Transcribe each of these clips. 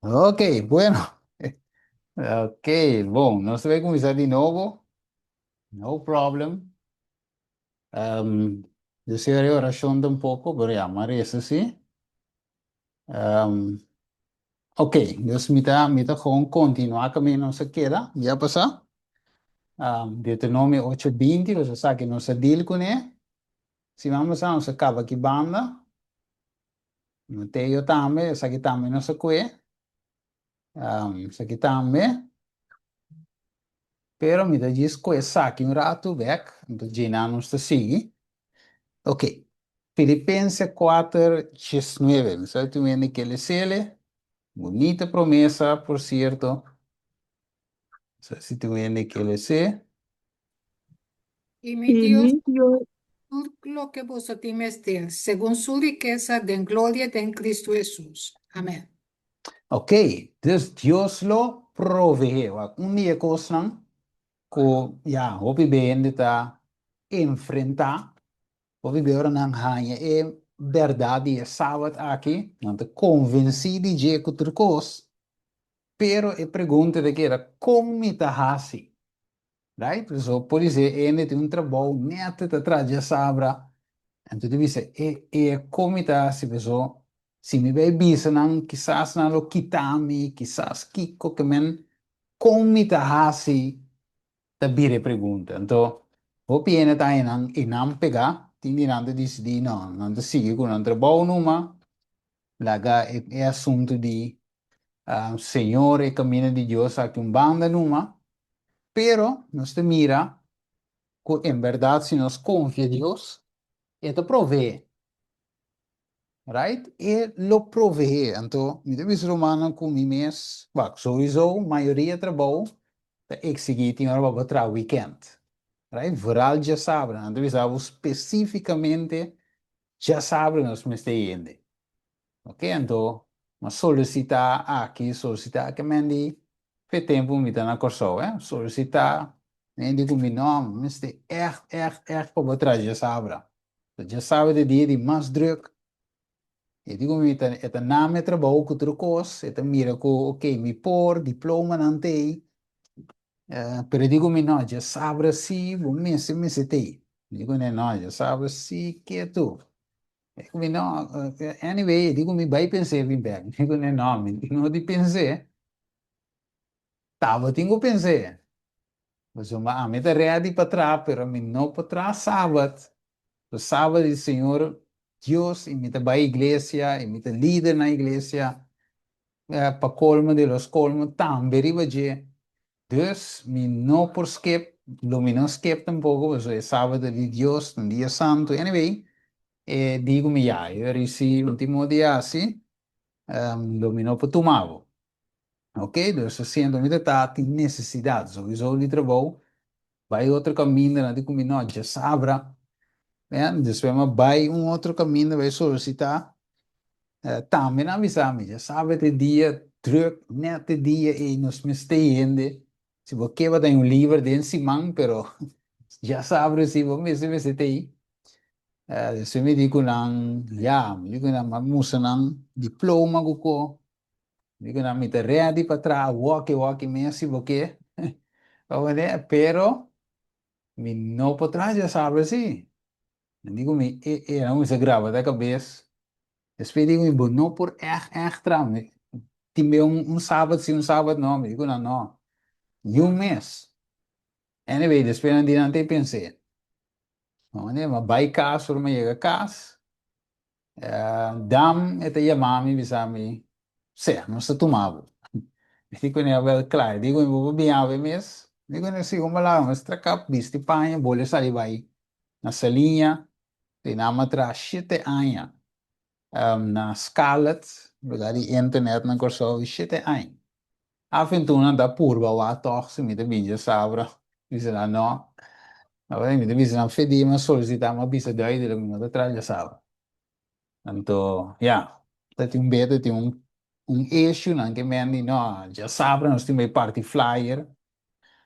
Ok, bueno. Ok, bom, nós vamos começar de novo. No problem. Um, Desearia oração de um pouco, pero ya, mas isso sim. Um, ok, dus mita gewoon continuar caminho nossa queda. Já passou? Deuteronômio 8:20, você sabe que nossa deal com ele. Se vamos a nossa cava aqui banda, Mateus também, essa aqui também nossa coe. Essa aqui também. Pero mita diz coe saque um rato back, então Gina nos sigue. Ok. Filipenses 4:19. Me sabe tu vendo que ele sele. Bonita promessa, por cierto. Se tu vendo que ele se. Y mi Y Dios, mi Dios, todo lo que vosotros de según su riqueza de gloria en Cristo Jesús. Amén. Ok. Dus Dios lo provee. Um dia coisa ko ja, hopi bem de ta enfrentar. Hopi bem ora nang hanya e verdade e sábado aqui. Não te convenci de que outra coisa. Pero e pergunta de que era como me ta hasi. Right? So, por isso, ele tem trabalho neto atrás de sabra. Então, tu dice, como está se pessoa, se me vai bisa não, quizás não lo quitami, quizás kiko que men, como está assim, tá bire pergunta. Então, o piene tá e não pegar, tindi não te decidi, não, não te sigue com um trabalho numa, laga é assunto de Senhor e caminho de Deus aqui um banda numa, pero, nós te mira, en verdad, si nos confía en Dios, Él te provee, right? Él lo provee. Então, me deve ser humano com mi mês, sowieso, maioria trabalho, te exigir tem hora para tra weekend, right? Vooral já sabe, então, deve saber especificamente, já sabe nos mês de indo, ok? Então, mas solicitar aqui, solicitar que mande, pe tempo me dá na corso, solicitar, nem digo meu nome, mas de echt para trás, já sabe. Já sabe de dia de mais druk. E digo, het name trabalho com outra coisa, het mira com, ok, me por, diploma não tem, pero digo, me não, já sabe se, vou me setei. Digo, né, não, já sabe se que é tu. Digo, me não, anyway, digo, me vai pensar, vim bem. Digo, né, não, me não de pensar, tava, tenho pensar. Mas a me tá ready para trás, pero me não para trás sábado. O sábado, o Senhor, Deus, e me tá vai à igreja, e me tá líder na igreja, para colmo de los colmos, também riba de. Dus, me não por skip, lo me não skip tampoco, pues é sábado de Deus, um dia santo, anyway, digo-me, já, eu recebi o último dia assim, lo me não por tomar, ok? Dus, sendo me tá, tem necessidade, sowieso de trabalho, vai outro caminho, não digo-me, não, já sabra, dus, vai outro caminho, vai solicitar, também avisar-me, já sabe, de dia, druk, net de dia, e nos me stayende, se você quer dar livro de Simão, pero já sabe se você me setei, se me digo não, já, me digo não, mas musa não, diploma ko, digo não, me te ready para trás, walkie me se você, pero me não para trás já sabe se, digo me, não se grava da cabeça. Después digo, no por echt tram. Timbe sábado, sim, sábado não. Me digo, não, não. E mês. Anyway, depois não adianta pensei. Não, né? Mas vai casa, mas chega casa. Dam, até chamar-me, bisame. Sé, não se tomava. Digo, né, well, claro. Digo, vou bem a ver mês. Digo, né, se como lá, mas traca, viste panha, bolha sair vai. Na salinha, tem na matra, 7 anos. Na Scarlet, lugar de internet, na corso, 7 anos. Af en toe da purba wa toch se mi de binja sabra. Dice la no. Vabbè, mi de bisa na fedi ma sollecita ma bisa dai de mi da traglia sabra. Tanto, ja, dat un bete ti un issue anche mendi no, già sabra non sti mai party flyer.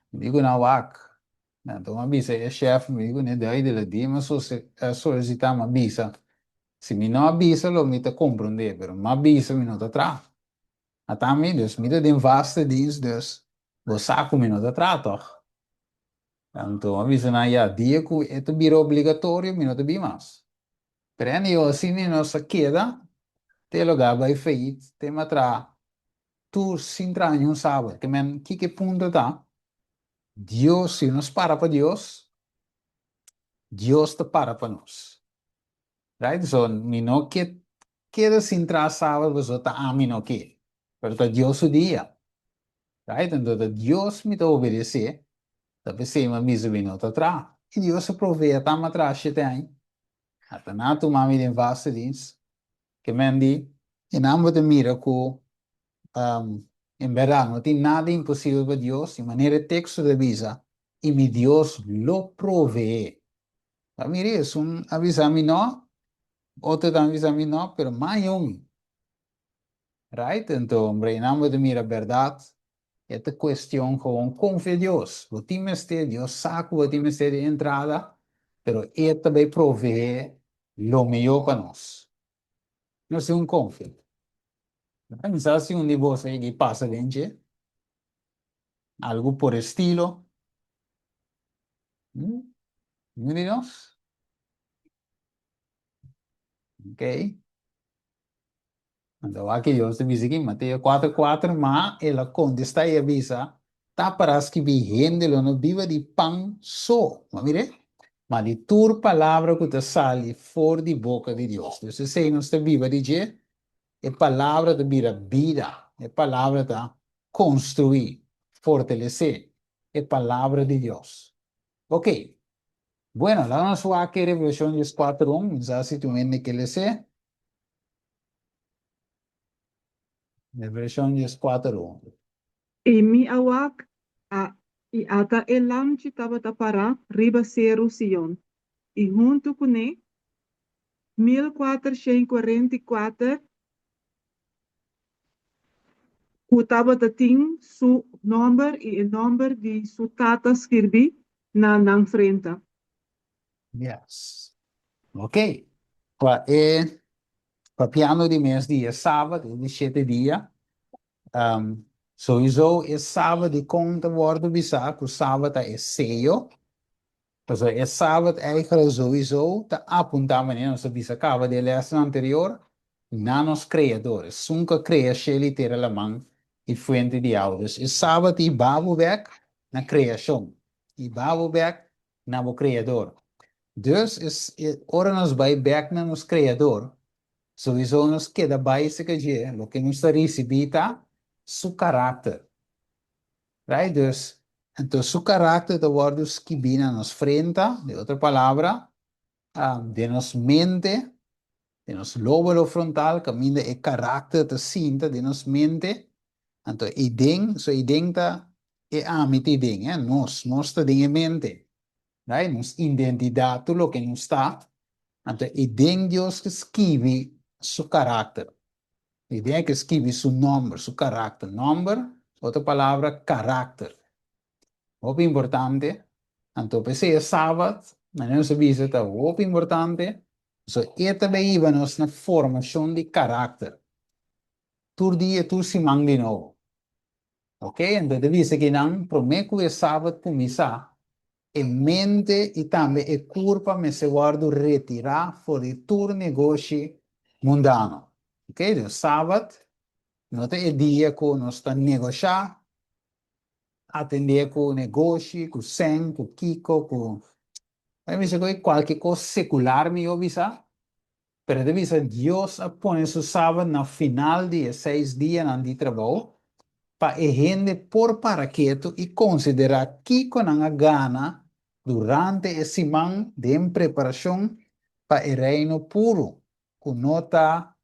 Mi dico na wak. Tanto ma bisa e chef mi dico ne dai de la di ma sollecita ma bisa. Se mi no avisa lo mi te compro un debero, ma avisa mi no te tra. Atami, dus midden in vaste dienst, dus we saco minuto tra toch? Tanto avviso na ja, dia ku eto biro obligatorio minuto bimas. Preni o sini no sa queda, te lo gaba e feit, te matra tu sintra em um sábado, que men que punto tá? Deus, se nos para para Deus, Deus te para para nós. Right? So, mi no que queda sintra sábado, você tá a mim no que. Pero tá Deus o dia. Right? Então, tá Deus me tá obedecer, tá pensei, mas misa vino tá atrás. E Deus se provee, tá me atrás, você tem. Até na tu mami den vaste dienst, que men di, en ambos de miracle, en verdad, no tiene nada imposible para Dios, de manera texto de visa, y mi Dios lo provee. Mire, es un aviso a mí no, otro también aviso a mí no, pero más aún, right? Entonces, hombre, en ambos de mira verdad, esta cuestión con confía en Dios. Lo tiene este, Dios saca, lo tiene este de entrada, pero Él también provee lo mejor para nosotros. No es un confía. Pensar si un divorcio que pasa dentro, algo por estilo, ¿mm? Mírenos, ok. Então, aqui Deus diz aqui, Mateus 4:4, mas ela contesta e avisa, tá para as que vigente não viva de pão só, mas mire, mas de tua palavra que te sale fora de boca de Deus. Então, se não está viva de je, é palavra de vida, é palavra de construir, fortalecer, é palavra de Deus. Ok, bueno, la vamos a que Revolución 4:1, si tú me que le sé, Revolución 4:1. Imi awak i ata elam chitaba para riba seru Sion. E junto com ele, 1444, kutaba tating su number e number di su tata skirbi na nang frente. Yes. Ok. Qua è piano di mes dia sábado, di 7 dia. Sowieso é sábado de conta worden bisa, que sábado é ceio. Então, é sábado eigenlijk sowieso te apuntamos em nossa bisa acaba de lesson anterior, na nos criadores. Sunca cria literal la mão e fuente de áudios. É sábado e babo back na criação. E babo back na o criador. Dus ora nos vai back na nos criador. Sowieso nos queda básica de lo que nos recibita su caráter. Right? Dus, entonces su carácter de wordos que viene nos frente, de otra palabra, de nos mente, de nos lóbulo frontal, que minde el carácter de cinta, de nos mente. Entonces, y den, so y denta, e amiti den, nos te den en mente. Right? Nos identidad, todo lo que nos está. Entonces, y den Dios que escribe su carácter. Y den que escribe su nombre, su carácter. Nombre, otra palabra, carácter. Muito importante. Então, pensei sábado, na nossa visita, muito importante. So, e também íbamos na formação de caráter. Todo dia, tu se manda de novo. Ok? Então, de vista que não, prometo que sábado começar. E mente e também e corpo me se guardo retirar fora de todo negócio mundano. Ok? Então, sábado, não tem dia que nós estamos negociando, atender com o negócio, com o Sen, com o Kiko, com aí me chegou qualquer coisa secular me avisa, pero de visa Dios pone su sábado na final de 6 dias de trabalho para a gente por paraqueto e considerar que com a gana durante esse semana de preparação para o reino puro, com nota,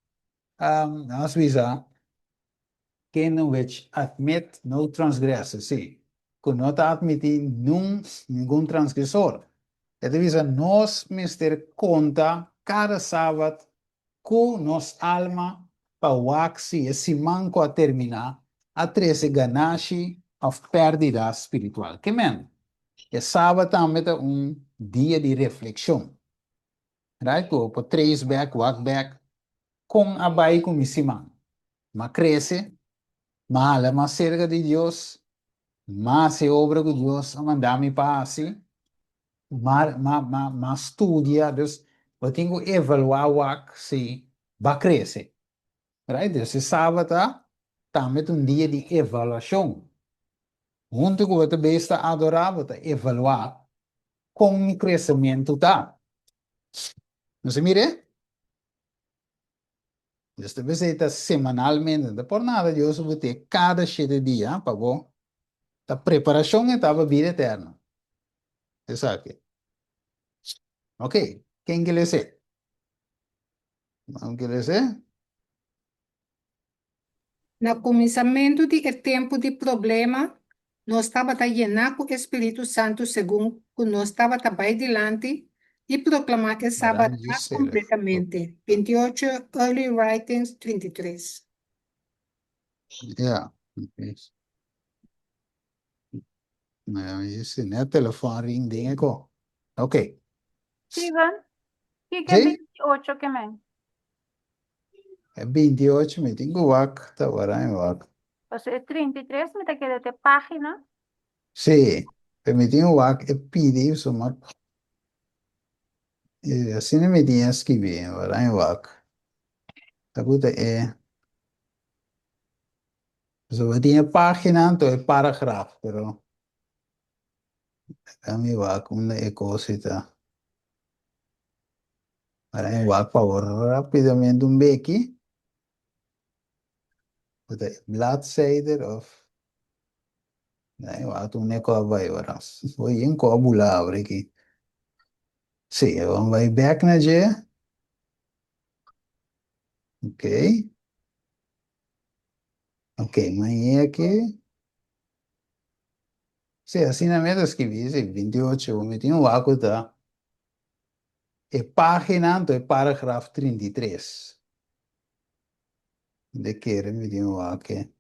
nós visa quem não admite não transgressa, sim, com nota admite nenhum transgressor. É devisa nós mister conta cada sábado com nossa alma para o axi esse manco a terminar a treze ganache a pérdida espiritual. Que men? É sábado também é dia de reflexão. Right? Por trace back, walk back com a bai com esse man. Mas cresce, más cerca de Dios, más se obra que Dios a mandar-me para assim, mais estudia, dus eu tenho que evaluar o que se vai crescer, right? Dus esse sábado, também um dia de avaliação. Junto com o besta adorável, evaluar como o crescimento está. Não se mire? Dus de visita semanalmente, não por nada, Deus vai ter cada 7 dias, para bom. A preparação é para a vida eterna. Você sabe? Ok. Quem que lhe ser? Vamos que lhe ser? No começamento do tempo de problema, nós estava a llenar com o Espírito Santo segundo que nós estava bem dilante e proclamar que sábado Varanje ser. completamente. 28 Early Writings 33. Ja. Okay. Nou, je ziet net telefoon ring dingen ko. Ok. Steven, ¿qué Sí. 28 que men? É 28, me tenho wak, tá varanje wak. O sea, 33 me te quedé de página. Sim. Me tenho wak, é pedi, so mas. Assim não me tinha escrever, varanje wak. Tá puta é. So, tinha página, então é parágrafo, pero. A mi wak, uma é cosita. Varanje wak, por favor, rapidamente becky. De bladzijde of. Nee, wat toen ik al bij was. Hoe je een kabula breki. Sim, vamos vai back na G. Ok. Ok, mas aqui. Sim, assim na meta escrevi, 28, eu meti um vácuo, tá? É página, então é parágrafo 33. De que eu meti um vácuo.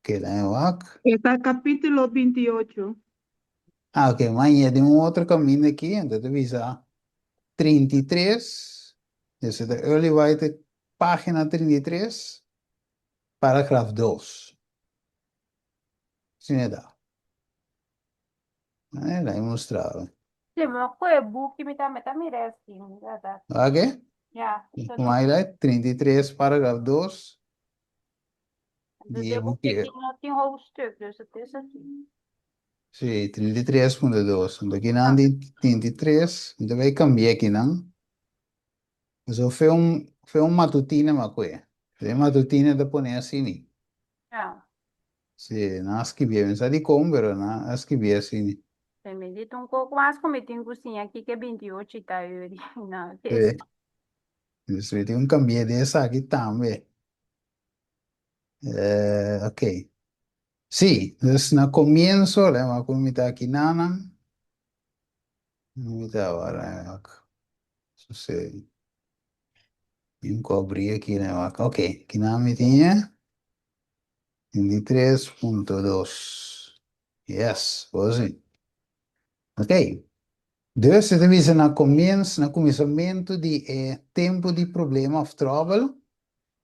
Que lá é o vácuo. Está capítulo 28. Ah, ok, mas tem um outro caminho aqui, então eu visa 33. Esse é Early White, página 33, parágrafo 2. Sim, é da. Lá é mostrado. Sí, me fue book me está mira assim, verdade. Ok? Ya, Como aí lá, 33, parágrafo 2. dus E eu vou ter que que não tem hoofdstuk, dus het is aqui. sim, 33.2. Então aqui não tem 33. Então vai cambiar aqui, não? Então foi matutina, mas coisa. Foi matutina da pôr assim. Ja, Sim, não escrevi, não sabe como, mas não escrevi assim. você me dito um pouco mais como eu tenho cozinha aqui que é 28 e tá eu não, que É. Isso vai ter cambio dessa aqui também. Ok. Sí, entonces no comienzo, le vamos a comitar aquí nana. Comitar ahora. Sucede. Y un cobrí aquí le va. Ok, aquí nada me tiene. 23.2. Yes, pues sí. Ok. Dus het is een comienzamento de tempo de problema of trouble.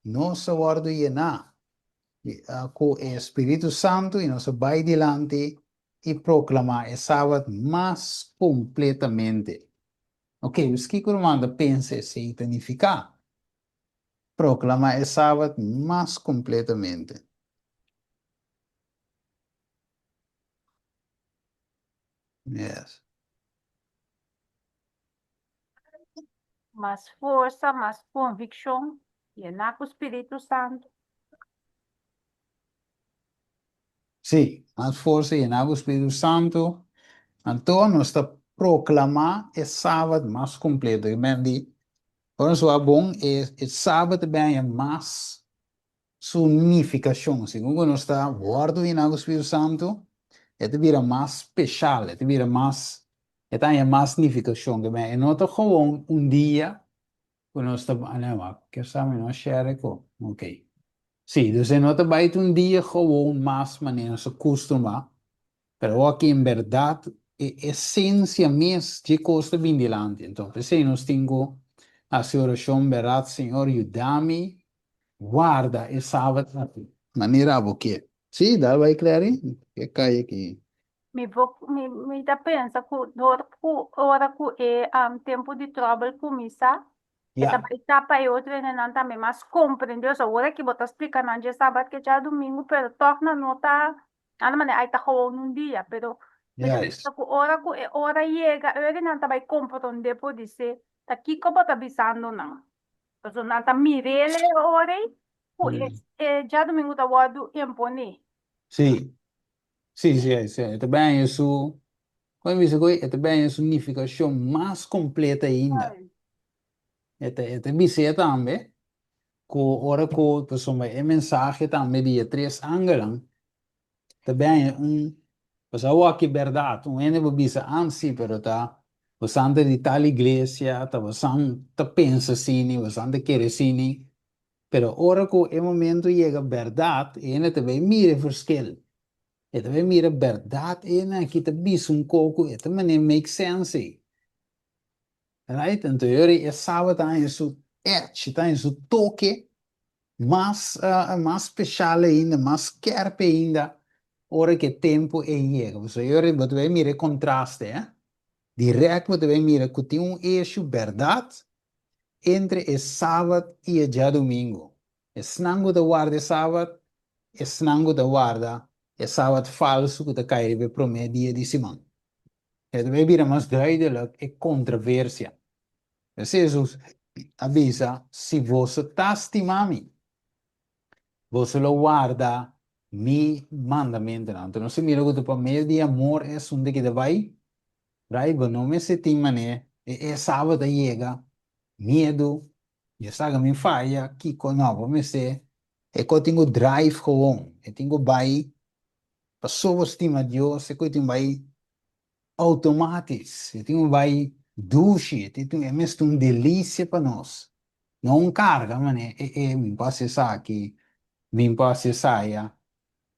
No se guarda je na. Com o Espírito Santo e nós vai delante e proclamar o sábado mais completamente. Ok, os que manda pensa se significar. Proclamar o sábado mais completamente. Yes. mais força, mais convicção, e na com o Espírito Santo. Sim, mais força e na o Espírito Santo. Então, nós está proclamar o sábado mais completo. Quando é bom, o sábado bem é mais significação. Segundo nós está guardado em o Espírito Santo, vira mais especial, vira mais, tem mais significação. E não é gewoon dia, quando nós está, não, que sabe, não share com, ok. Sim, então não é dia gewoon mais maneira se costuma, pero aqui em verdade, a essência mesmo de costa bem delante. Então, se nós temos a oração, verdade, Senhor, ajuda-me guarda el sábado. Maneira porque. Sim, dá vai claro, que cai aqui. Me dá pensa que dor ku hora ku tempo de trabalho começa. Eta Ja, etapa e outra não também, mas compreendeu? Só agora que você explica na dia sábado que já é domingo, pero torna nota, a maneira aí tá gewoon um dia, pero me dá juist. pensa que hora chega, eu não também compreender por dizer, tá aqui como tá bisando não. Então não tá mirele hora, já domingo tá wado impone. Sim, sim, sim, sim. Também isso. Quando você coi, também a significação mais completa ainda. Você também. Com ora com pessoa é mensagem também de três ângulos. Também é pessoa que verdade, ene bisa ansi, pero tá. Você anda de tal igreja, tá você tá pensa assim, você anda querer assim. Pero ora com é momento chega verdade, ene também mira verschil. E também mira verdade, ene aqui tá bisa pouco, e também make sense. Right? Então, eu sábado tá isso edge, tá isso toque mais speciale ainda, mais scherpe ainda, ora che tempo è chega. So, eu vou ver mire contraste, Direct vou ver mire que tem eixo verdade entre o sábado e o dia domingo. É snango da guarda sábado, é snango da guarda é sábado falso que tá caindo para o meio dia de semana. É de ver mais duidelijk é controvérsia. Jesus avisa, se você está estimando, você lo guarda mi mandamento. Então, se mira que tu para meio de amor é um de que te vai, right? Não me se tima, né? É sábado chega, medo, já sabe, me falha, que não, me se, é que eu tenho drive gewoon, eu tenho vai, passou estima Deus, é que eu tenho vai automatisch, eu tenho vai duche, eu tenho, é mesmo uma delícia para nós. Não carga, mané, me passa isso aqui, me passa isso aí.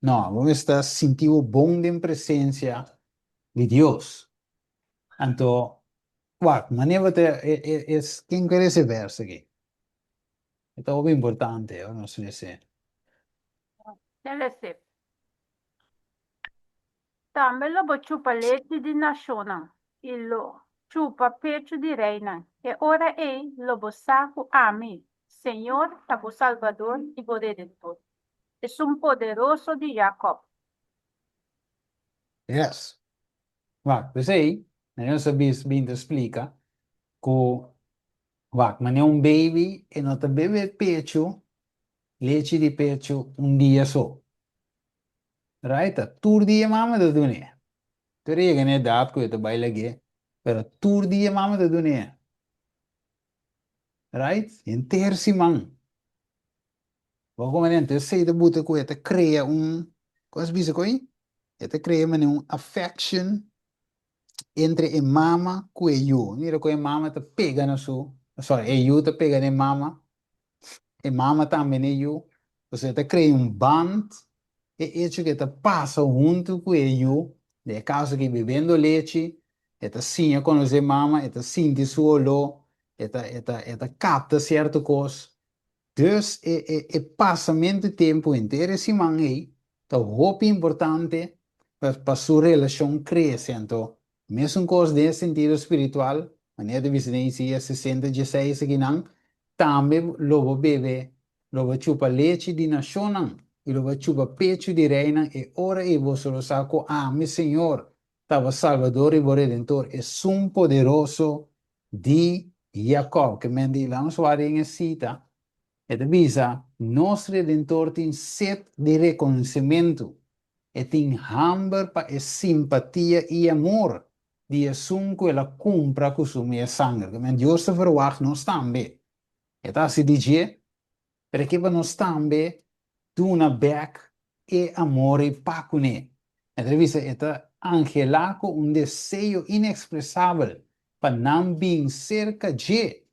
No, vos estás sentindo bom de presença de Deus. Então, maneira é quem quer esse verso aqui. É algo importante, eu não sei se. Deve ser. Também lo chupa leite de nacional e lo chupa pecho de reina. E ora é lo saco a mim, Senhor, o Salvador e o Redentor. É poderoso de Jacob. Yes. Você aí, eu sabia bem te explica que, mas é baby e não te bebe pecho, leite de pecho dia só. Right? Tur dia mama da dunia. Teria que né dado que eu te baile aqui, pero tur dia mama da dunia. Right? Em terceiro Bogomamente, sei de boete que te crea coisa bisa coi? Te crea uma affection entre a mama e eu. Mira que a mama te pega na sua, sorry, eu te pega na mama, a mama também é eu. Você te crea band, e isso que te passa junto com eu, de caso que bebendo leite, te sinha com a mama, te sente sua olor, te capta certa coisa. Dus passamento de tempo inteiro esse man aí, tá roupa importante para sua relação crescendo. Mesmo coisa de sentido espiritual, maneira de vizinhança 60, 16 aqui não, também lobo bebê, lobo chupa leite de nação não, e lobo chupa pecho de reina, e ora e você lo saco, meu Senhor, estava Salvador e Redentor, é poderoso de Jacob, que me diz lá no suário em cita. Het visa, nosso Redentor tem sede de reconhecimento e tem hambre para simpatia e amor de assunto que ela cumpra com sua minha sangue. Men Deus te verwacht nós também. E tá se dizer, porque nós também tuna back e amor e pacune. E visa, é angelaco desejo inexpressável para não vir cerca de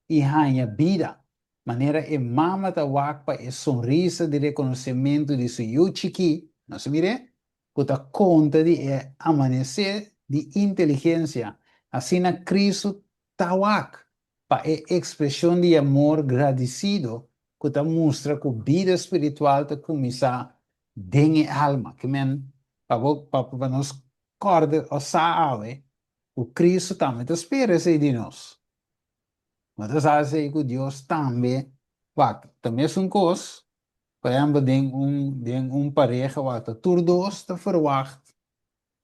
e ganhar vida. Maneira é mama da wakpa é sorriso de reconhecimento de seu chiqui, não se mire? Kuta conta de amanhecer de inteligência. Assim na Cristo tawak, pa é expressão de amor agradecido que te mostra que a vida espiritual te começa dentro da alma. Que men, para nós corda o sabe, o Cristo também te espera de nós. Mas tu sabes que Deus também, também é uma coisa, por exemplo, tem pareja, todos dois te verwacht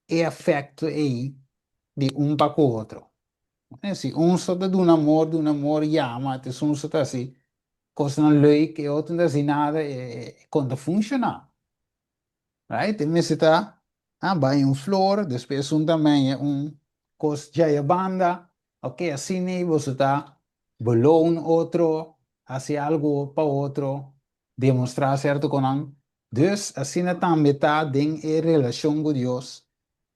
e afeto aí de para o outro. Se só te dá um amor, ja, mas se só te assim, coisa não leuk, e outro não assim nada, quando funciona. Right? E me está, vai flor, depois também coisa já é banda, ok, assim, você está, balão outro, assim algo para outro, demonstrar certo com um. Dus, assim também está em relação com Deus.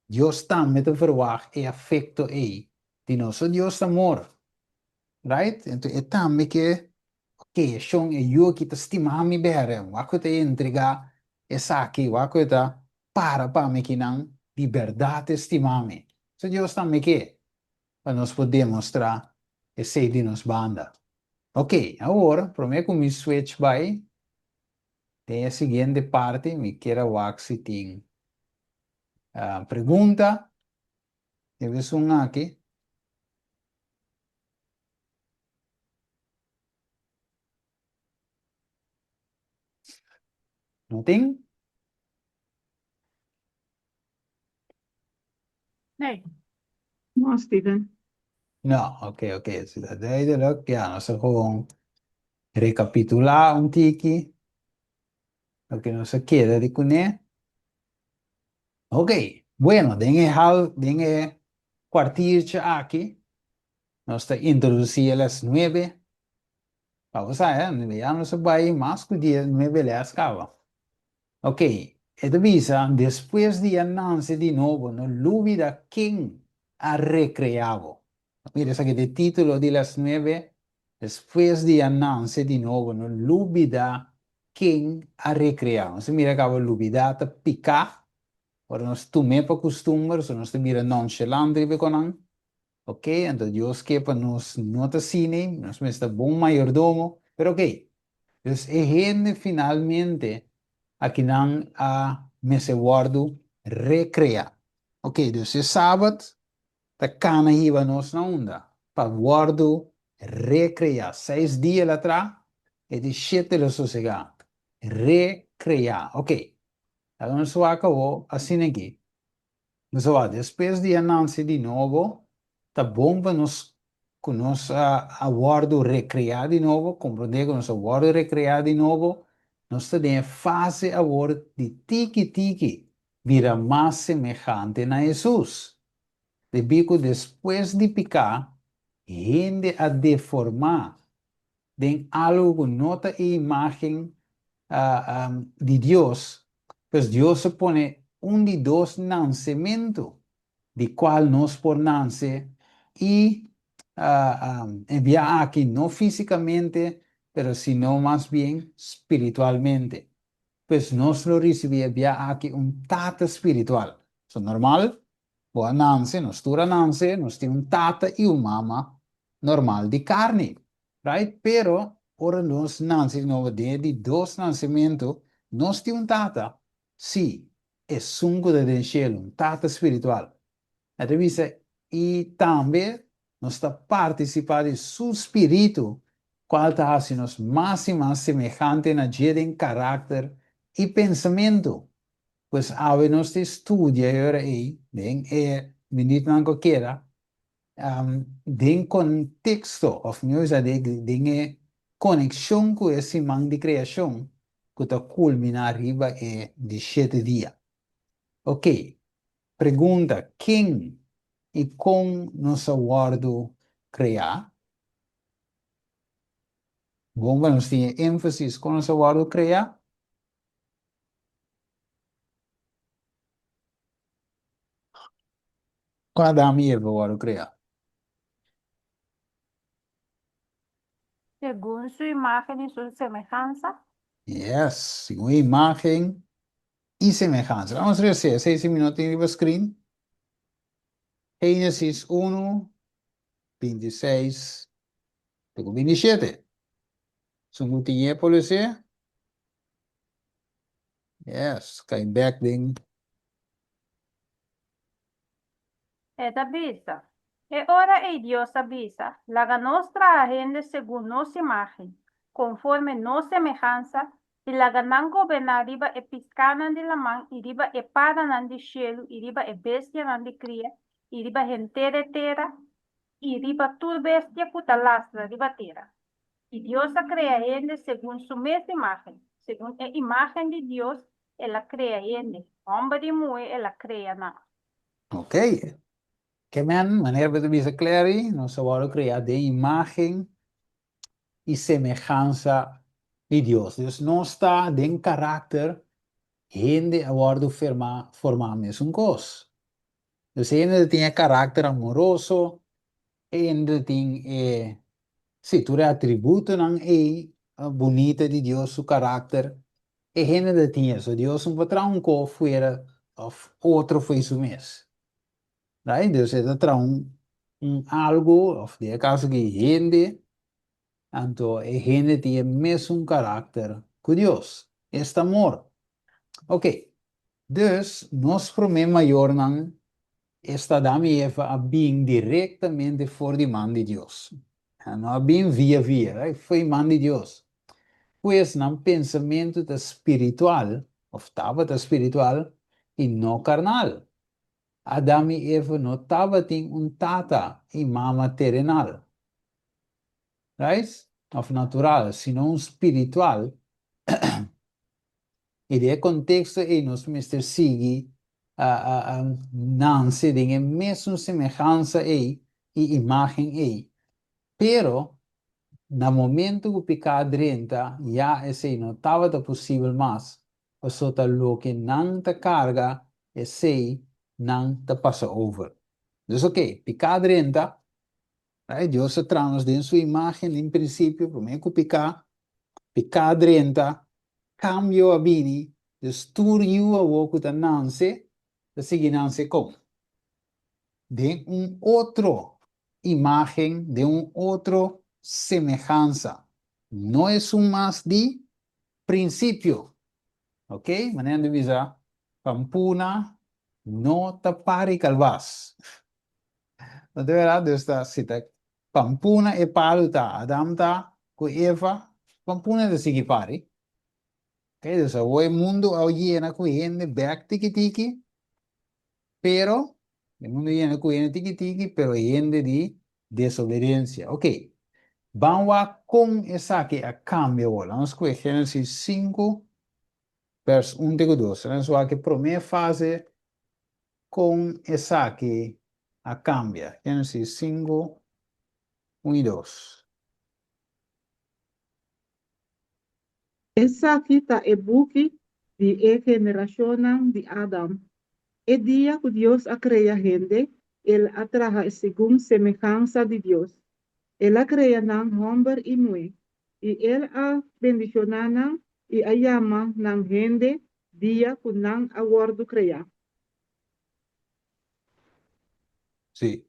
Deus também te verwacht e afecto aí. De nosso Deus amor. Right? Então, é também que, ok, são eu que te estima me bere, waku te entregar essa aqui, waku te para me que não, de verdade estima me. So Deus também que, para nós poder mostrar esse de nos banda. Ok, agora, para mim, como switch by, tem a seguinte parte, me quero wax tem pergunta, deve ser aqui. Não tem? Nee. No, Steven. Não, ok. Se dat duidelijk, ja, dan is er gewoon recapitular um tiki, o que nos queda de conhecer. Ok, bueno, dengue kwartiertje aqui, nós te introducir las 9, vamos a ver, ya no se va a ir más que 10, 9 le acaba. Ok, esta visa, después de anuncio de nuevo, no olvida quién ha recreado. Mira, ese que el título de las 9, después de anuncio de nuevo, no olvida quién ha recreado. Se mira acaba olvidar te picar, por nos tomé por costumbre, so nos te mira nonchalante con an. Ok, entonces Dios que para nos no te cine, nos me está buen mayordomo, pero ok. Dus gente finalmente aqui não a mese guardo recrear. Ok, dus é sábado, tá cana hiva nós na onda. Para guardo recrear. 6 dias atrás, e de 7 la sossegar. Recrear. Ok. Agora nós acabou assim aqui. Mas ó, depois de anúncio de novo, tá bom para nós aguardo recriar de novo, compreender que nós aguardo recriar de novo, nós temos fase agora de tiki-tiki, vira mais semejante a Jesus. De bico, depois de picar, rende a deformar, tem algo, nota a imagem de Deus, pues Deus se pone de dos nacimientos, de qual nos por nace y envía aquí no físicamente, pero sino más bien espiritualmente. Pues nos lo recibe envía aquí un tata espiritual. So normal, boa nance, nos tura nance, nos tiene un tata y un mama normal de carne, right? Pero ora nos nance no de dos nacimientos, nos tiene un tata, sí, es sungo de cielo, un tata espiritual. A revista e também nós está participando de seu espírito, qual está fazendo mais e mais semejante na vida em caráter e pensamento. Pois a nós estudia agora aí, bem, menino não qualquer, den contexto, of melhor den conexão com esse man de criação, que está culminar arriba de 7 dias. Ok, pergunta, quem e com nosso aguardo criar. Vamos ter ênfase com nosso aguardo criar. Qual é a minha aguardo criar? Según su imagen y su semejanza. Yes, según imagen e semelhança. Vamos ver se 6 minutos em screen. Gênesis 1, 26, 27. Sungguh policy? Yes, kay back ding. Ed avisa. E ora ei Dios avisa, la nostra agenda según nos imagen, conforme nos semejanza, y la ganan gobernar riba e piscanan de la man, y riba e paranan de cielo, y riba e bestia nan de cria, y riba gentere terra, y riba tur bestia putalastra riba terra. Y Dios la crea gente según su misma imagen, según la imagen de Dios, él la crea gente, hombre y mujer, él la crea nada. Ok. Que men, wanneer we het bisa clari, nos vamos a crear de imagen y semejanza de Dios. Dus no está de carácter, gente aguardo formamos un cos. Dus gente tiene carácter amoroso, gente tiene, sí, tu atributo nan bonita de Dios, su carácter. E gente tiene eso, Dios un patrón co fuera, of otro fue su mes. Right? Dus het is algo, of de caso que gente, tanto gente tiene mesmo carácter que Dios, este amor. Ok, dus nos problema maior não está dando Eva a bem diretamente por de mão de Deus. Não a bem via, right? Foi mão de Deus. Pois não pensamento espiritual, ou estava espiritual, e não carnal. Adam e Eva não estavam tendo tata e mama terrenal, right? Of natural, sino espiritual. E de contexto e nos mister sigue nance de a mesma semelhança e imagem Pero, no momento que o pecado entra, já esse não estava possível mais. O sota lo que não te carga, esse não te passa over. Dus ok, pecado entra, right? Deus se trans de sua imagem, em princípio, primeiro que pecado entra, cambio a bini, dus tur you a woku ta nance, de seguir nance com. De outro imagen, de outro semejanza. No es un más de principio. ¿Ok? Maneira de visa, pampuna, no tapari calvas. No de verdad, dus esta cita, pampuna e paluta, adamta, cu Eva, pampuna de sigi pari. Ok, dus a o mundo a llena cu gente, back tiki tiki, pero, el mundo llena cu gente tiki tiki, pero gente de desobediencia. Ok. Vamos com essa aqui a cambio agora. Vamos com Gênesis 5, verso 1 e 2. Vamos aqui a primeira fase com essa aqui a cambio. Gênesis 5, 1 e 2. Essa aqui está e buki de e generación de Adam. El día que Dios a crea gente, él atraja según semejanza de Dios. Él a crea nan hombre y mujer. Y él a bendicionan y a llama nan gente día que nan aguardo crea. Sí.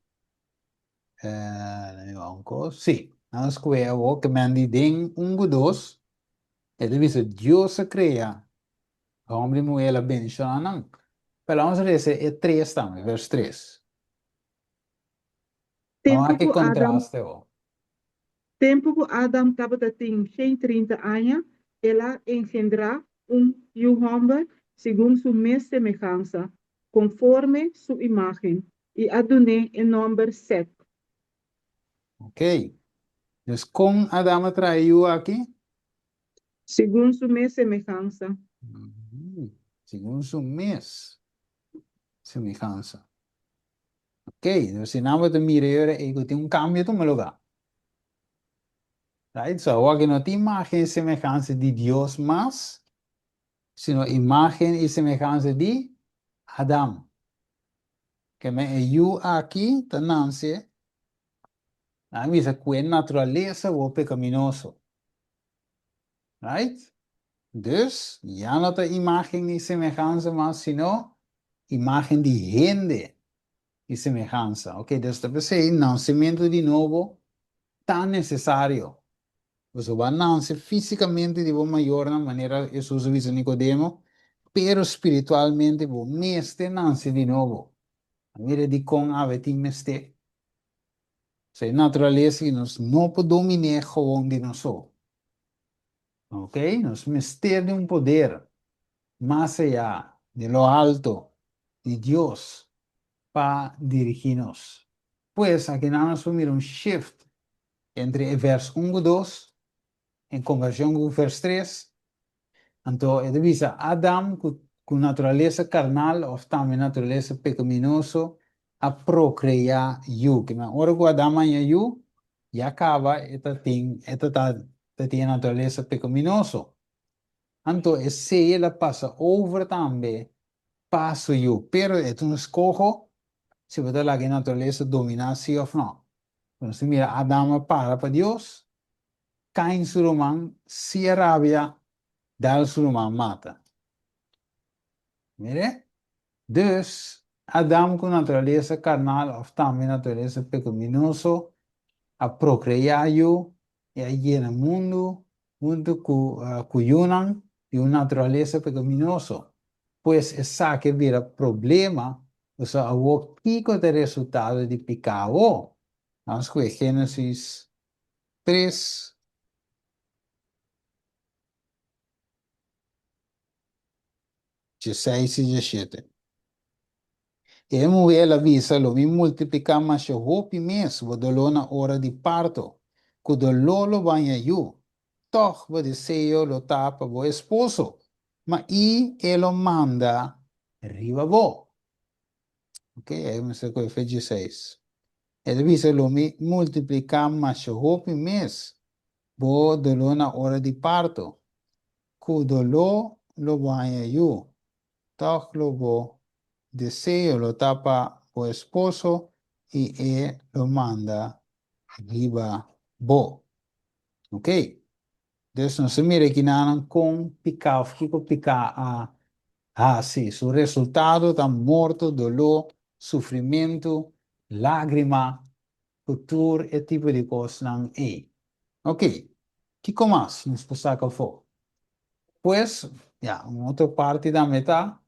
Sí. Vamos com o que mandi den 1 e 2. Ele diz, Deus crea homem e mulher a bendicionar. Pero vamos a ver 3 também, verso 3. Vamos aqui contraste. Tempo que Adam estava tem 130 anos, ela engendra homem segundo sua mesma semelhança, conforme sua imagem, e adonou o nome Set. Ok. Dus com Adão traiu aqui? Segundo sua mesma semelhança. Segundo su mes semejanza. Ok, dus si nou te mire e que tem cambio tu me lugar. Right? So, aquí no te imagen y semejanza de Dios más, sino imagen y semejanza de Adán. Que me eu aqui, tanance, a mí se cuenta naturaleza o pecaminoso. Right? Dus, ya no te imagen y semejanza más, sino imagen de gente y semejanza. Ok, dus dat betekent nacimiento de nuevo tan necesario. Você vai nascer fisicamente de uma maior na maneira Jesus diz Nicodemo, pero espiritualmente vou meste nasce de novo. A mira de com ave ti meste. Sei natureza que nós não podemos dominar gewoon de nós. Ok? Nós meste de poder más allá de lo alto de Dios para dirigirnos. Pues aquí nós vamos shift entre el verso 1 y 2 en conversión con el verso 3. Entonces, divisa Adam con naturaleza carnal o también naturaleza pecaminoso a procrear you. Que ahora que Adam y you ya acaba esta tiene naturaleza pecaminoso. Entonces, si ela pasa over también paso you. Pero es un escojo si va a la naturaleza dominar sí o no. Entonces, mira, Adam para Dios. Cain Suruman, si rabia, Dal Suruman mata. Mire? Dus, Adam com natureza carnal, of também natureza pecaminoso, a procriar e aí no mundo, junto com Yunan, e uma natureza pecaminoso. Pois essa que vira problema, o sea, o que é o resultado de pecado. Vamos com Gênesis 3, 16 e 17. E a mulher avisa, lo mi multiplicar mas o hopi mes, o dolor na hora de parto, que o dolor lo banha you, toch o desejo lo tapa o esposo, mas ele manda arriba bo. Ok, aí você com efeito 16. Ele avisa, lo mi multiplicar mas o hopi mes, o dolor na hora de parto, que o dolor lo banha you, toch lo deseo lo tapa o esposo y él lo manda arriba bo. Ok? Entonces no se mire que nada con picar, fico picar sí, su resultado está muerto, dolor, sufrimiento, lágrima, futuro, ese tipo de cosas não é. Ok, ¿qué más nos saca fo? Pues, ya, una otra parte da meta.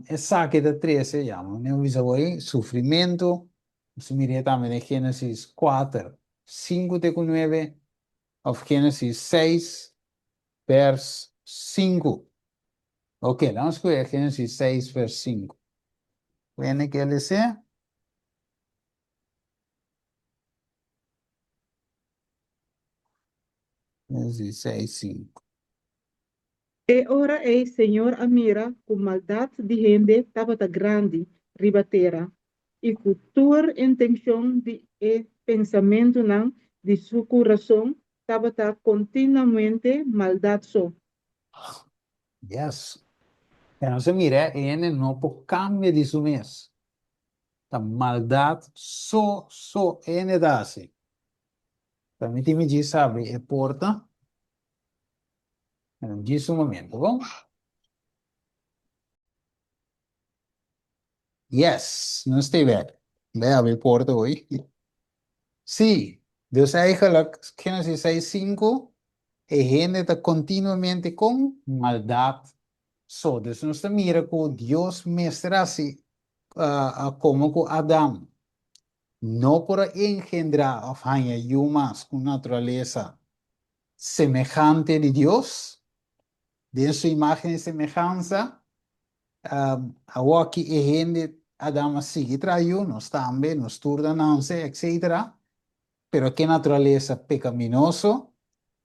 Essa que da 13, ja, ne avisa hoy, sufrimiento, se mira también en Génesis 4, 5 de 9, of Génesis 6, vers 5. Ok, vamos a ver Génesis 6, vers 5. ¿Pueden que le sea? Génesis 6, 5. E ora ei Senhor a mira com maldade de gente tabata grande ribatera e com tua intenção de pensamento não de seu coração tabata continuamente maldade só. Yes. Entonces, mira, en no po cambia de su mes. La maldad en dase. Permíteme dizer, sabe, é porta. Diz um momento, bom? Yes, não estiver. Ve a ver porta hoy. Sí, Dios ha dicho la Génesis 6:5, y gente está continuamente con maldad. So, Dios no está mira que Dios muestra así, como con Adán. No por engendrar of humanos con naturaleza semejante de Dios, de su imagen y semejanza, agora que a gente Adão sigue traiu, nos também, nos turdanança, etc. Pero que natureza pecaminoso,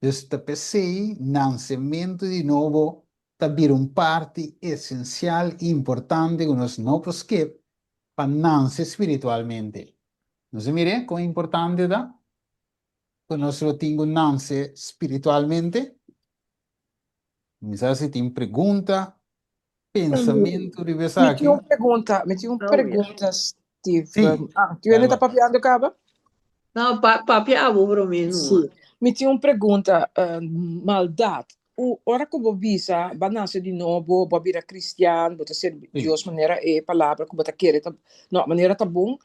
esta PC, nascimento de novo, também parte essencial e importante que nós não podemos skip para nascer espiritualmente. Nós mire como é importante, tá? Que nós lo tenho nascer espiritualmente. Me sabe se tem pergunta, pensamento, de pensar aqui. Me tinha uma pergunta, Steve. Sim. Tu ainda está papiando, Caba? Não, papiavo para mim. Sim. Me tinha uma pergunta, maldade. Ora que eu visa, vai nascer de novo, vai virar cristiano, vai ser Deus maneira é palavra que vai querer, não, maneira tá bom.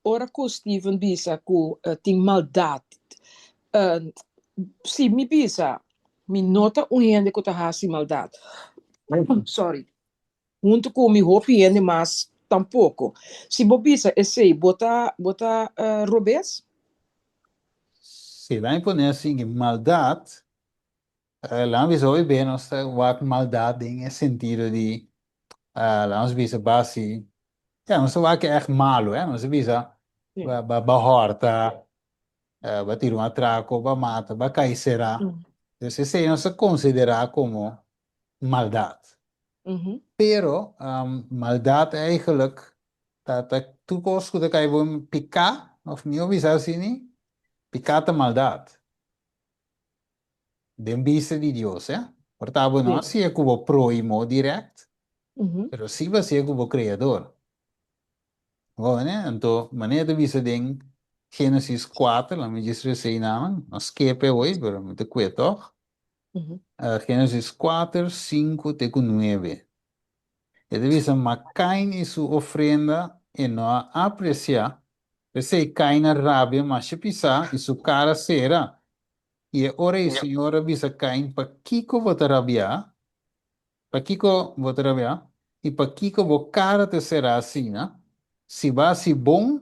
Ora que o Steven visa que tem maldade. sim, me pisa. Me nota um gente que tá assim maldade. Sorry. Junto com me hope gente, mas tampouco. Se bobisa, esse bota robês? Se vai poner assim, maldade, lá we zo bem, nós wat maldade em sentido de, lá nós bisa base, ja, nós wat echt malo, nós bisa, Sim. ba horta, ba tiro um atraco, ba mata, ba caicera. Uhum. Então, isso aí nós considerar como maldade. Uhum. Pero, maldade eigenlijk, dat toekomst dat kan je gewoon picar, of niet, of is dat assim, picar de maldade. Den vista de Dios, Portanto, não Sim. se é como proimo direct, Uhum. pero se você é como criador. Oh, né? Então, maneira de vista de Gênesis 4, lá me diz assim, não, nós esquece hoje, pero me te cuento. Uhum. Gênesis 4, 5, te 9. E de vista, mas Cain e sua ofrenda e não aprecia, se Cain a rabia, mas se pisar, e sua cara será. E ora e senhora visa Cain, para Kiko vota rabiar, para Kiko vota rabiar, e para Kiko vo cara te será assim, né? Se vai se bom,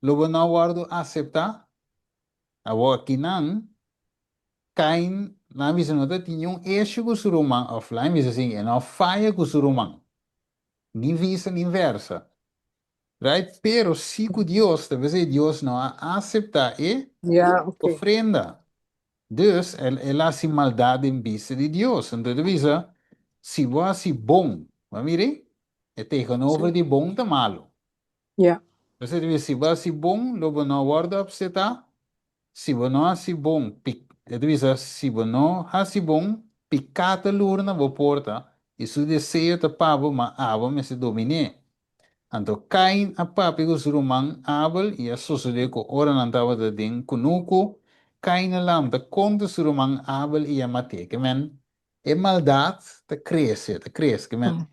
logo não guardo aceitar, a vo aqui não, Cain, na visa nota, tinha eixo com o surumang, offline, visa assim, e não falha com o surumang. Nem visa, nem versa. Right? Pero si con Dios, talvez Dios não acepta e Ja, ok. ofrenda. Dus, ele hace maldade em vista de Deus. Então, divisa, se você bom, vai mirar? É tegenover Sim. de bom tá malo. Ja. Você divisa, se você bom, logo não guarda upseta. Se você não hace bom, divisa, se você não hace bom, picata lurna, vo porta. E su desejo tá pavo, ma ava me se domine. Anto Cain a papi ko surumang Abel e a susude ko ora nantawa da ding kunuku Cain alam da conta surumang Abel e a mate que men e maldade te cresce que men Uhum.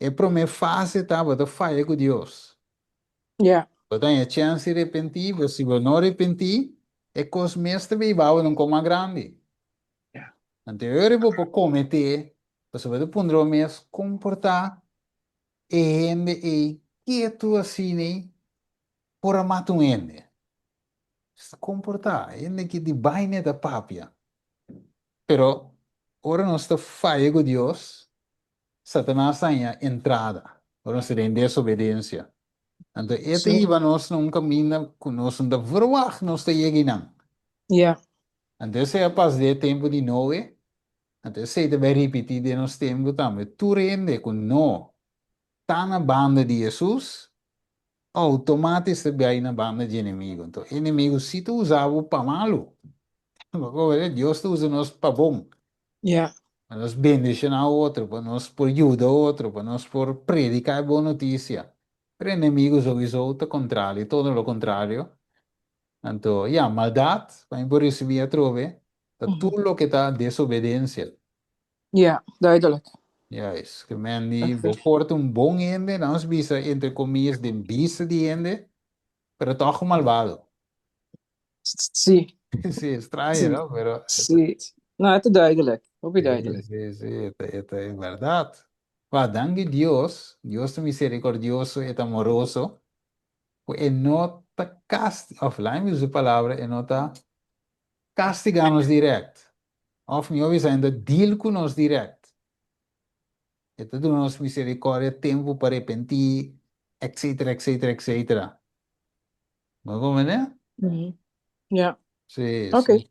e prome fase tava da falha com Deus. Ja. Portanto, a chance de repentir, se você não arrepentir, é que os mestres vivam não como grande. Ja. Então, eu vou cometer, você vai pôr o mesmo comportar e rende e quieto assim, né? Por amar um ende. Se comportar, ende que de baine da papia. Pero, ora nós está falha com Deus, Satanás tem a entrada. Ora nós tem desobediência. Então, este Sim. iba nós num caminho que nós não verwacht, nós está chegando. Ja. Então, se é pas de tempo de novo, então, se te vai repetir de nós tempo também. Tu rende com não. Tá na banda de Jesus, automaticamente vai na banda de inimigo. Então, inimigo, se tu usava para malo, Deus te usa nós para bom. Ja. Para nós bendicionar o outro, para nós por ajudar o outro, para nós por predicar boa notícia. Para inimigos, sowieso, o contrário, todo o contrário. Então, maldade, vai por receber a trove, Mhm. tudo o que está desobediência. Ja, duidelijk. Isso, que men die Oké. behoort bom ende, nós bisa, entre comillas, de vista de ende, pero toch malvado. Sim. Sí, extraño, Sim. ¿no? Pero, Sim. Nou, het is duidelijk. Ook sí, duidelijk. sí, sí, esta es verdad. Danke Dios, Dios es misericordioso y amoroso, pues no te castiga, offline es su palabra, y no te castigamos direct. Of mi we zijn de deal con nos direct. Este doet nos misericordia, tiempo para arrepentir, etcétera, etcétera, etcétera. ¿No como, né? Mhm. Ja. Sí, Oké. sí.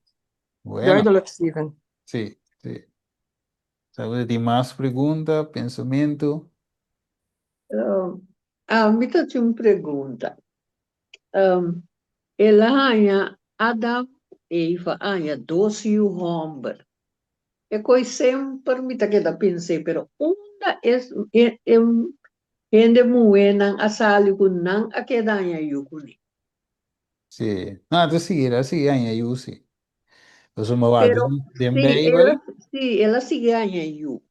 Bueno, Duidelijk, Steven. sí, sí. ¿Sabes de más preguntas, pensamiento? Me tinha uma pergunta. Ela ganha Adam e Eva ganha 12 homens. E coi sempre me tá que da pensei, pero uma é gente muena asali ko nang akedanya yukuni. Sí. No, entonces sí, era así, ahí, yo sí. Entonces me va, Pero de ela Bible, ela se ganha yu.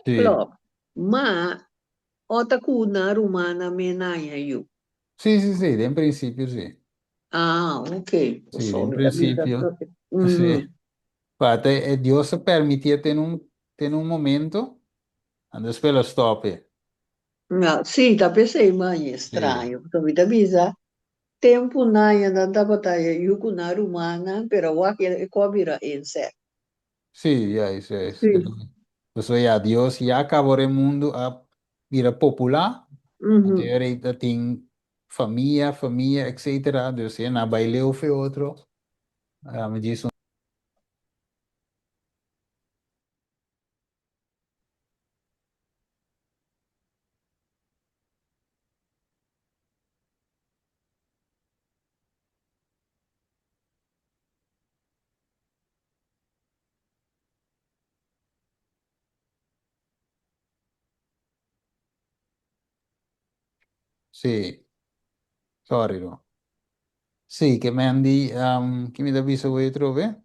sí. Claro. Ma ota kuna rumana menanya yu. Sí, sí, sí, de en principio sí. Ah, ok. Sí, de en Sorry, principio. Uhum. Sí. Até Deus se permitia ter um momento, e depois lo stop. Ah, sim, tá pensei, mãe, Sì, estranho. Então, me avisa, tempo na ainda da batalha, yuko na rumana, pero waki e kobira inse. sì, ja, é isso. Sim. Pues ja, Deus já acabou o mundo a vira popular, Uhum. então ele tem família, etc. Dus ja, na baileu foi outro. Me diz sì, sorry, no. Sì, che Mandy, che mi dà visto voi trove?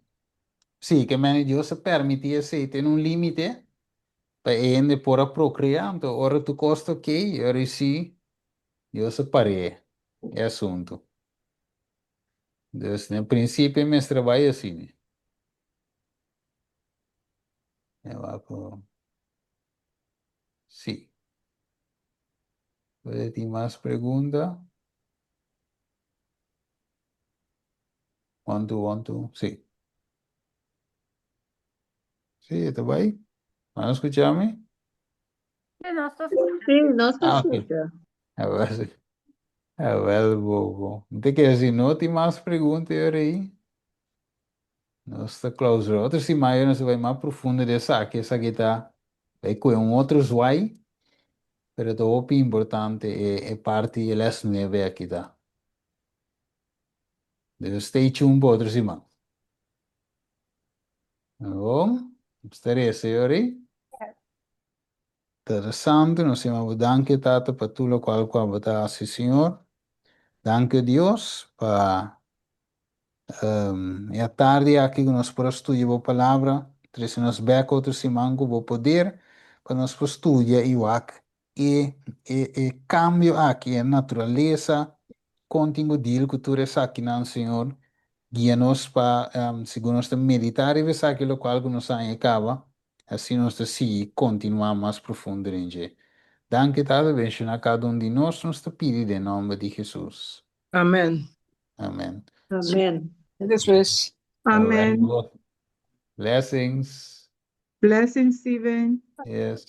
Sì, che Mandy Deus permitia se tem um limite para ele por procriar, então ora tu costa ok, ora sim, Deus parei, é assunto. Dus, no princípio, meu trabalho é assim, né? Eu acho, sim. Você tem mais pergunta? One, two, sim. Sim, tá bem? Vamos escutar-me? E nós Sim, nossa Ah, ok. escuta. Agora sim. Ah, well, bom. Não quer dizer, não tem mais perguntas aí? Nós está close. Outra sim, maior, nós vai mais profundo dessa aqui, essa aqui tá, vai com um outro slide, mas o que é importante é parte de las 9 aqui, tá? Dus stay tuned para outra semana. Tá bom? Gostaria, senhores? Interessante, nós temos danke tata para tudo o qual está assim, Senhor. Danke Deus para é tarde aqui que nós podemos estudar a palavra, se nós beco outro simango, vou poder para nós estudar e cambio aqui a natureza, contigo deal cultura aqui não, Senhor. Guia-nos para, segundo nós meditar e ver aquilo qual que nós acaba, assim nós se continuar mais profundo em Danke, Tata, bendición a cada uno de nosotros, te pide en nombre de Jesús. Amém. Amén. Amém. Depois. Amen. Blessings. Blessings, Stephen. Yes.